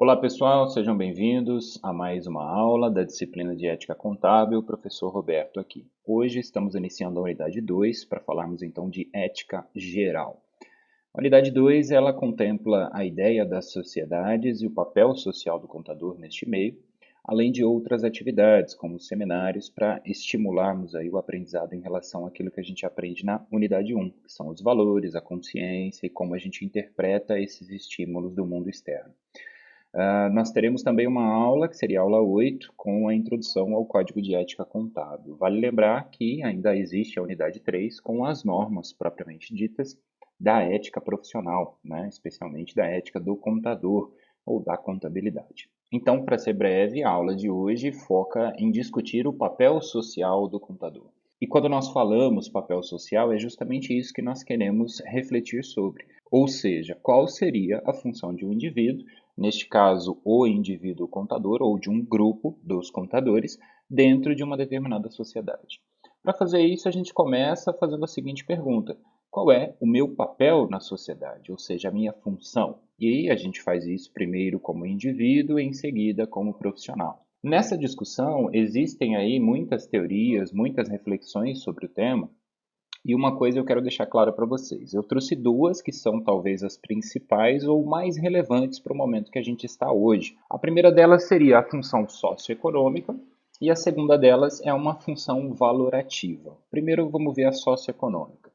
Olá pessoal, sejam bem-vindos a mais uma aula da disciplina de Ética Contábil, professor Roberto aqui. Hoje estamos iniciando a unidade 2 para falarmos então de ética geral. A unidade 2 ela contempla a ideia das sociedades e o papel social do contador neste meio, além de outras atividades, como seminários, para estimularmos aí o aprendizado em relação àquilo que a gente aprende na unidade 1, que são os valores, a consciência e como a gente interpreta esses estímulos do mundo externo. Nós teremos também uma aula, que seria a aula 8, com a introdução ao Código de Ética Contábil. Vale lembrar que ainda existe a unidade 3 com as normas propriamente ditas da ética profissional, né? Especialmente da ética do contador ou da contabilidade. Então, para ser breve, a aula de hoje foca em discutir o papel social do contador. E quando nós falamos papel social, é justamente isso que nós queremos refletir sobre. Ou seja, qual seria a função de um indivíduo, neste caso, o indivíduo contador ou de um grupo dos contadores, dentro de uma determinada sociedade. Para fazer isso, a gente começa fazendo a seguinte pergunta: qual é o meu papel na sociedade, ou seja, a minha função? E aí a gente faz isso primeiro como indivíduo e em seguida como profissional. Nessa discussão, existem aí muitas teorias, muitas reflexões sobre o tema, e uma coisa eu quero deixar clara para vocês. Eu trouxe duas que são talvez as principais ou mais relevantes para o momento que a gente está hoje. A primeira delas seria a função socioeconômica e a segunda delas é uma função valorativa. Primeiro vamos ver a socioeconômica.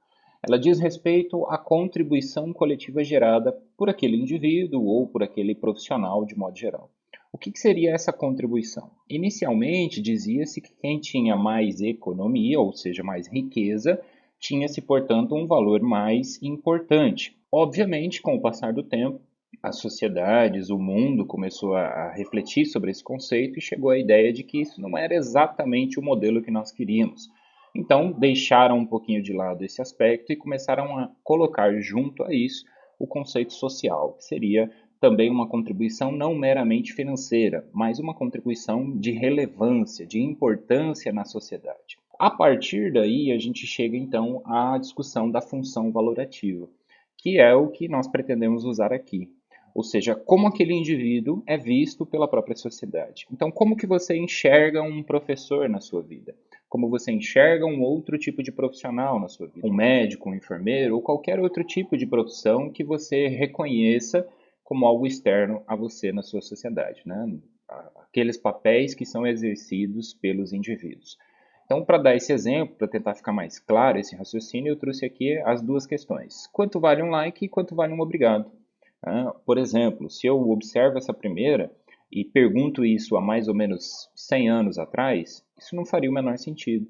Ela diz respeito à contribuição coletiva gerada por aquele indivíduo ou por aquele profissional de modo geral. O que seria essa contribuição? Inicialmente dizia-se que quem tinha mais economia, ou seja, mais riqueza, tinha-se, portanto, um valor mais importante. Obviamente, com o passar do tempo, as sociedades, o mundo começou a refletir sobre esse conceito e chegou à ideia de que isso não era exatamente o modelo que nós queríamos. Então, deixaram um pouquinho de lado esse aspecto e começaram a colocar junto a isso o conceito social, que seria também uma contribuição não meramente financeira, mas uma contribuição de relevância, de importância na sociedade. A partir daí, a gente chega então à discussão da função valorativa, que é o que nós pretendemos usar aqui. Ou seja, como aquele indivíduo é visto pela própria sociedade. Então, como que você enxerga um professor na sua vida? Como você enxerga um outro tipo de profissional na sua vida? Um médico, um enfermeiro ou qualquer outro tipo de profissão que você reconheça como algo externo a você na sua sociedade, né? Aqueles papéis que são exercidos pelos indivíduos. Então, para dar esse exemplo, para tentar ficar mais claro esse raciocínio, eu trouxe aqui as duas questões. Quanto vale um like e quanto vale um obrigado? Por exemplo, se eu observo essa primeira e pergunto isso há mais ou menos 100 anos atrás, isso não faria o menor sentido.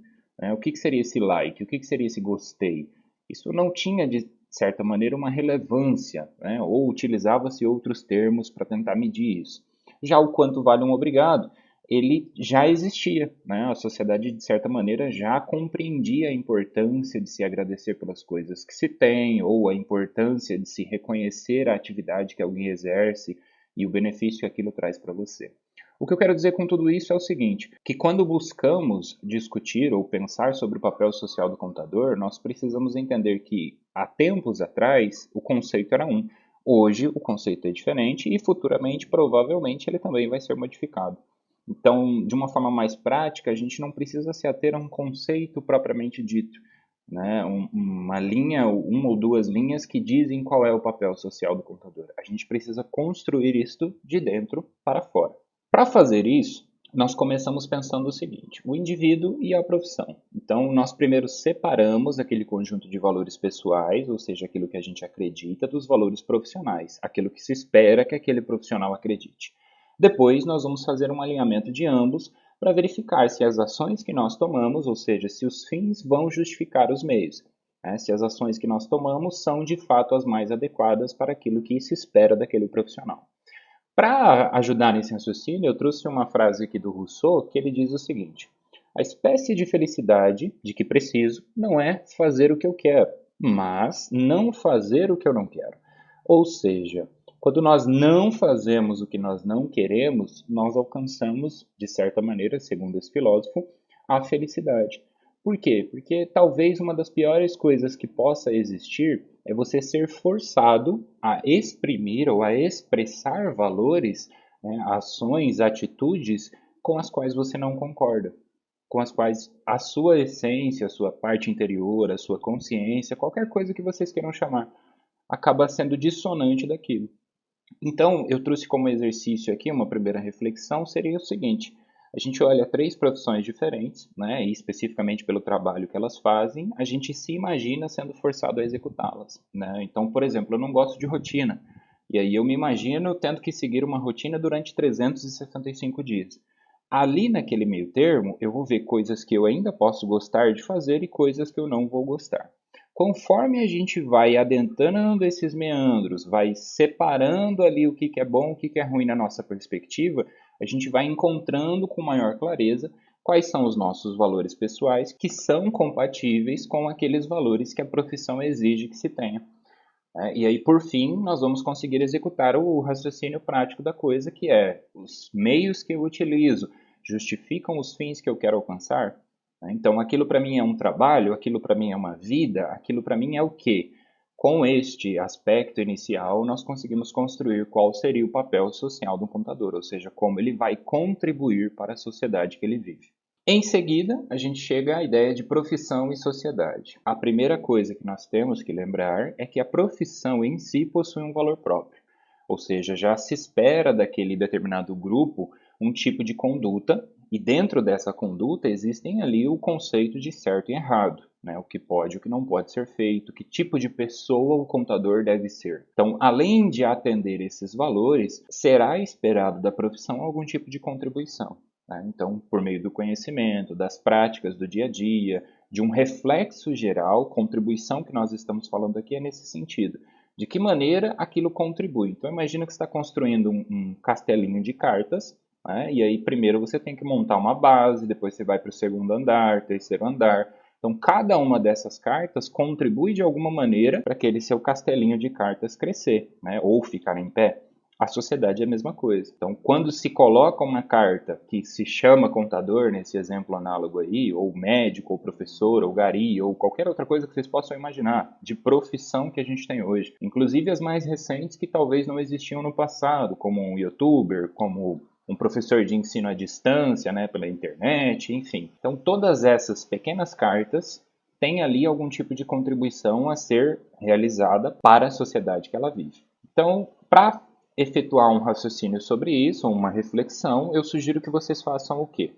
O que seria esse like? O que seria esse gostei? Isso não tinha, de certa maneira, uma relevância, ou utilizava-se outros termos para tentar medir isso. Já o quanto vale um obrigado, ele já existia, né? A sociedade, de certa maneira, já compreendia a importância de se agradecer pelas coisas que se tem, ou a importância de se reconhecer a atividade que alguém exerce e o benefício que aquilo traz para você. O que eu quero dizer com tudo isso é o seguinte, que quando buscamos discutir ou pensar sobre o papel social do contador, nós precisamos entender que, há tempos atrás, o conceito era um. Hoje, o conceito é diferente e, futuramente, provavelmente, ele também vai ser modificado. Então, de uma forma mais prática, a gente não precisa se ater a um conceito propriamente dito, né? Uma linha, uma ou duas linhas que dizem qual é o papel social do contador. A gente precisa construir isto de dentro para fora. Para fazer isso, nós começamos pensando o seguinte: o indivíduo e a profissão. Então, nós primeiro separamos aquele conjunto de valores pessoais, ou seja, aquilo que a gente acredita, dos valores profissionais, aquilo que se espera que aquele profissional acredite. Depois, nós vamos fazer um alinhamento de ambos para verificar se as ações que nós tomamos, ou seja, se os fins vão justificar os meios, né? Se as ações que nós tomamos são de fato as mais adequadas para aquilo que se espera daquele profissional. Para ajudar nesse raciocínio, eu trouxe uma frase aqui do Rousseau que ele diz o seguinte: a espécie de felicidade de que preciso não é fazer o que eu quero, mas não fazer o que eu não quero. Ou seja, quando nós não fazemos o que nós não queremos, nós alcançamos, de certa maneira, segundo esse filósofo, a felicidade. Por quê? Porque talvez uma das piores coisas que possa existir é você ser forçado a exprimir ou a expressar valores né? Ações, atitudes com as quais você não concorda, com as quais a sua essência, a sua parte interior, a sua consciência, qualquer coisa que vocês queiram chamar, acaba sendo dissonante daquilo. Então, eu trouxe como exercício aqui, uma primeira reflexão, seria o seguinte: a gente olha três profissões diferentes, né, e especificamente pelo trabalho que elas fazem, a gente se imagina sendo forçado a executá-las, né? Então, por exemplo, eu não gosto de rotina, e aí eu me imagino tendo que seguir uma rotina durante 365 dias. Ali naquele meio termo, eu vou ver coisas que eu ainda posso gostar de fazer e coisas que eu não vou gostar. Conforme a gente vai adentrando esses meandros, vai separando ali o que é bom, o que é ruim na nossa perspectiva, a gente vai encontrando com maior clareza quais são os nossos valores pessoais que são compatíveis com aqueles valores que a profissão exige que se tenha. E aí, por fim, nós vamos conseguir executar o raciocínio prático da coisa, que é os meios que eu utilizo justificam os fins que eu quero alcançar? Então, aquilo para mim é um trabalho, aquilo para mim é uma vida, aquilo para mim é o quê? Com este aspecto inicial, nós conseguimos construir qual seria o papel social do contador, ou seja, como ele vai contribuir para a sociedade que ele vive. Em seguida, a gente chega à ideia de profissão e sociedade. A primeira coisa que nós temos que lembrar é que a profissão em si possui um valor próprio, ou seja, já se espera daquele determinado grupo um tipo de conduta, e dentro dessa conduta existem ali o conceito de certo e errado, né? O que pode e o que não pode ser feito, que tipo de pessoa o contador deve ser. Então, além de atender esses valores, será esperado da profissão algum tipo de contribuição. Então, por meio do conhecimento, das práticas do dia a dia, de um reflexo geral, contribuição que nós estamos falando aqui é nesse sentido. De que maneira aquilo contribui? Então, imagina que você está construindo um castelinho de cartas, né? E aí primeiro você tem que montar uma base, depois você vai para o segundo andar, terceiro andar. Então, cada uma dessas cartas contribui de alguma maneira para aquele seu castelinho de cartas crescer, né? Ou ficar em pé. A sociedade é a mesma coisa. Então, quando se coloca uma carta que se chama contador, nesse exemplo análogo aí, ou médico, ou professor, ou gari, ou qualquer outra coisa que vocês possam imaginar, de profissão que a gente tem hoje, inclusive as mais recentes que talvez não existiam no passado, como um youtuber, como um professor de ensino à distância, né, pela internet, enfim. Então, todas essas pequenas cartas têm ali algum tipo de contribuição a ser realizada para a sociedade que ela vive. Então, para efetuar um raciocínio sobre isso, uma reflexão, eu sugiro que vocês façam o quê?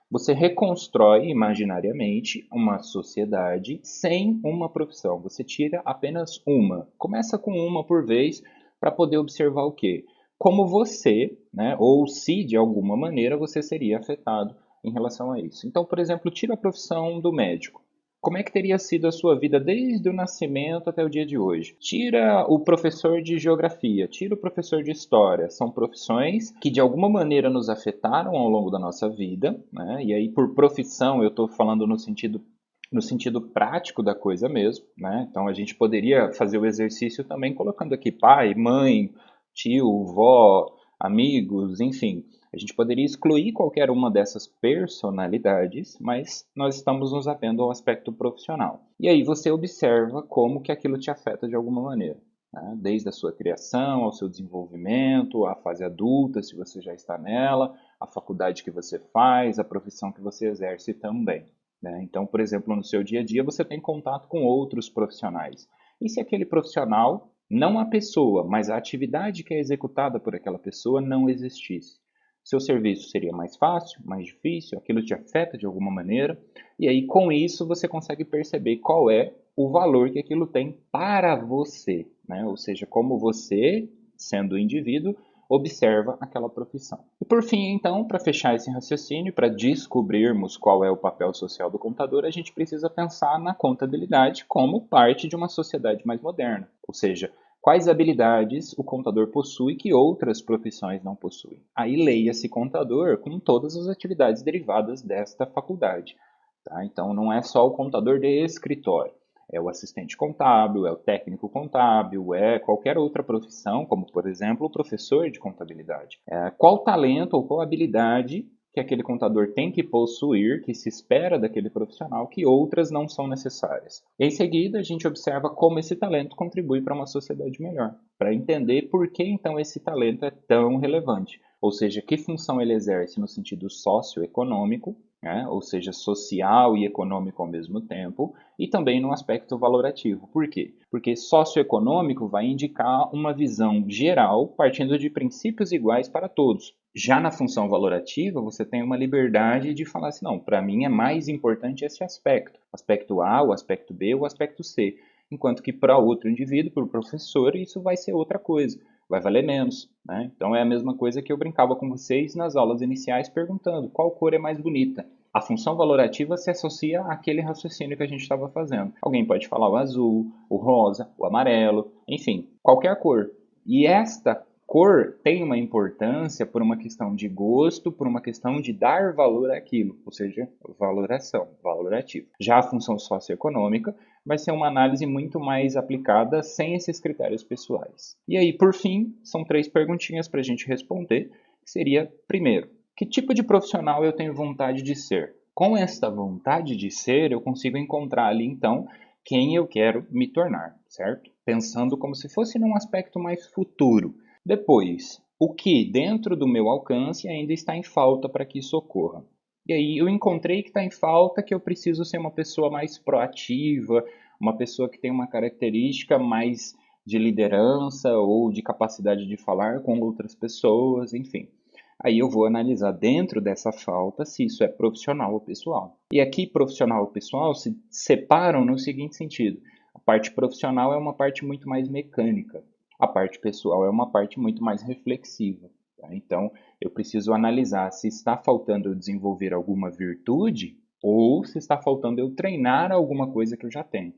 Você reconstrói imaginariamente uma sociedade sem uma profissão. Você tira apenas uma. Começa com uma por vez para poder observar o quê? Como você, né, ou se de alguma maneira você seria afetado em relação a isso. Então, por exemplo, tira a profissão do médico. Como é que teria sido a sua vida desde o nascimento até o dia de hoje? Tira o professor de geografia, tira o professor de história. São profissões que de alguma maneira nos afetaram ao longo da nossa vida, né? E aí, por profissão, eu estou falando no sentido prático da coisa mesmo, né? Então a gente poderia fazer o exercício também colocando aqui pai, mãe, tio, vó, amigos, enfim. A gente poderia excluir qualquer uma dessas personalidades, mas nós estamos nos atendo ao aspecto profissional. E aí você observa como que aquilo te afeta de alguma maneira, né? Desde a sua criação, ao seu desenvolvimento, à fase adulta, se você já está nela, a faculdade que você faz, a profissão que você exerce também, né? Então, por exemplo, no seu dia a dia você tem contato com outros profissionais. E se aquele profissional, não a pessoa, mas a atividade que é executada por aquela pessoa não existisse? Seu serviço seria mais fácil, mais difícil, aquilo te afeta de alguma maneira, e aí com isso você consegue perceber qual é o valor que aquilo tem para você, né? Ou seja, como você, sendo indivíduo, observa aquela profissão. E por fim, então, para fechar esse raciocínio, para descobrirmos qual é o papel social do contador, a gente precisa pensar na contabilidade como parte de uma sociedade mais moderna, ou seja, quais habilidades o contador possui que outras profissões não possuem. Aí leia-se contador com todas as atividades derivadas desta faculdade. Tá? Então não é só o contador de escritório, é o assistente contábil, é o técnico contábil, é qualquer outra profissão, como por exemplo o professor de contabilidade. Qual talento ou qual habilidade que aquele contador tem que possuir, que se espera daquele profissional, que outras não são necessárias. Em seguida, a gente observa como esse talento contribui para uma sociedade melhor, para entender por que então esse talento é tão relevante. ou seja, que função ele exerce no sentido socioeconômico, né? Ou seja, social e econômico ao mesmo tempo, e também no aspecto valorativo. Por quê? Porque socioeconômico vai indicar uma visão geral partindo de princípios iguais para todos. Já na função valorativa, você tem uma liberdade de falar assim, não, para mim é mais importante esse aspecto A, o aspecto B, o aspecto C, enquanto que para outro indivíduo, para o professor, isso vai ser outra coisa, vai valer menos, né? Então é a mesma coisa que eu brincava com vocês nas aulas iniciais perguntando qual cor é mais bonita. A função valorativa se associa àquele raciocínio que a gente estava fazendo. Alguém pode falar o azul, o rosa, o amarelo, enfim, qualquer cor. E esta cor tem uma importância por uma questão de gosto, por uma questão de dar valor àquilo, ou seja, valoração, valorativo. Já a função socioeconômica vai ser uma análise muito mais aplicada sem esses critérios pessoais. E aí, por fim, são 3 perguntinhas para a gente responder, que seria, primeiro, que tipo de profissional eu tenho vontade de ser? Com esta vontade de ser, eu consigo encontrar ali, então, quem eu quero me tornar, certo? Pensando como se fosse num aspecto mais futuro. Depois, o que dentro do meu alcance ainda está em falta para que isso ocorra. E aí eu encontrei que está em falta que eu preciso ser uma pessoa mais proativa, uma pessoa que tem uma característica mais de liderança ou de capacidade de falar com outras pessoas, enfim. Aí eu vou analisar dentro dessa falta se isso é profissional ou pessoal. E aqui profissional e pessoal se separam no seguinte sentido: a parte profissional é uma parte muito mais mecânica, a parte pessoal é uma parte muito mais reflexiva. Tá? Então eu preciso analisar se está faltando eu desenvolver alguma virtude ou se está faltando eu treinar alguma coisa que eu já tenho.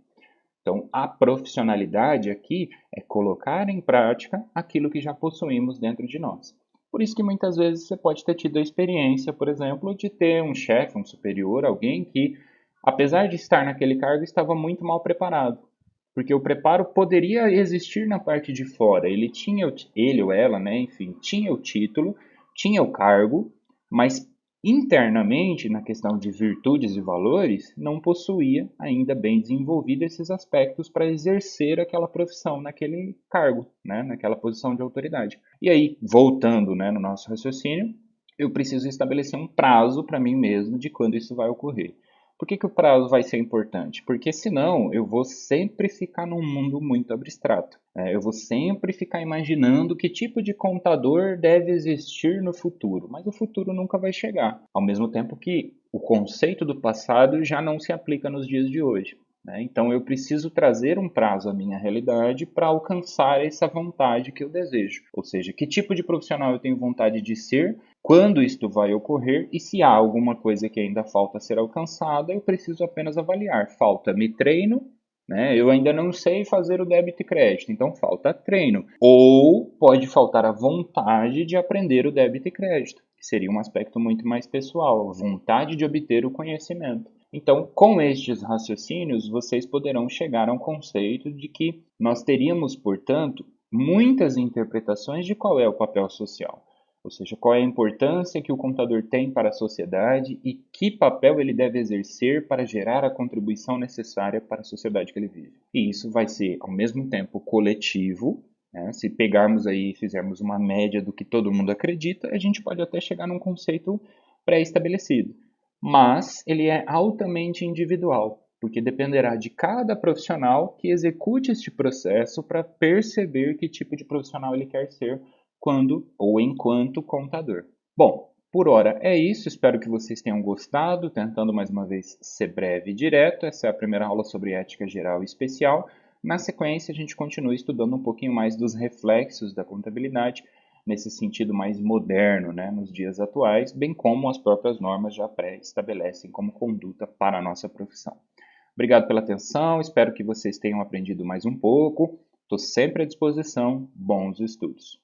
Então, a profissionalidade aqui é colocar em prática aquilo que já possuímos dentro de nós. Por isso que muitas vezes você pode ter tido a experiência, por exemplo, de ter um chefe, um superior, alguém que, apesar de estar naquele cargo, estava muito mal preparado. Porque o preparo poderia existir na parte de fora. Ele tinha, ele ou ela, né, enfim, tinha o título, tinha o cargo, mas internamente, na questão de virtudes e valores, não possuía ainda bem desenvolvido esses aspectos para exercer aquela profissão naquele cargo, né, naquela posição de autoridade. E aí, voltando, né, no nosso raciocínio, eu preciso estabelecer um prazo para mim mesmo de quando isso vai ocorrer. Por que o prazo vai ser importante? Porque senão eu vou sempre ficar num mundo muito abstrato. Eu vou sempre ficar imaginando que tipo de contador deve existir no futuro, mas o futuro nunca vai chegar. Ao mesmo tempo que o conceito do passado já não se aplica nos dias de hoje. Né? Então eu preciso trazer um prazo à minha realidade para alcançar essa vontade que eu desejo. Ou seja, que tipo de profissional eu tenho vontade de ser, quando isto vai ocorrer e se há alguma coisa que ainda falta ser alcançada, eu preciso apenas avaliar. Falta-me treino, né? Eu ainda não sei fazer o débito e crédito, então falta treino. Ou pode faltar a vontade de aprender o débito e crédito, que seria um aspecto muito mais pessoal, a vontade de obter o conhecimento. Então, com estes raciocínios, vocês poderão chegar a um conceito de que nós teríamos, portanto, muitas interpretações de qual é o papel social. Ou seja, qual é a importância que o contador tem para a sociedade e que papel ele deve exercer para gerar a contribuição necessária para a sociedade que ele vive. E isso vai ser, ao mesmo tempo, coletivo, né? Se pegarmos aí e fizermos uma média do que todo mundo acredita, a gente pode até chegar num conceito pré-estabelecido. Mas ele é altamente individual, porque dependerá de cada profissional que execute este processo para perceber que tipo de profissional ele quer ser quando ou enquanto contador. Bom, por hora é isso, espero que vocês tenham gostado, tentando mais uma vez ser breve e direto. Essa é a primeira aula sobre ética geral e especial. Na sequência, a gente continua estudando um pouquinho mais dos reflexos da contabilidade, nesse sentido mais moderno, né, nos dias atuais, bem como as próprias normas já pré-estabelecem como conduta para a nossa profissão. Obrigado pela atenção, espero que vocês tenham aprendido mais um pouco. Estou sempre à disposição. Bons estudos!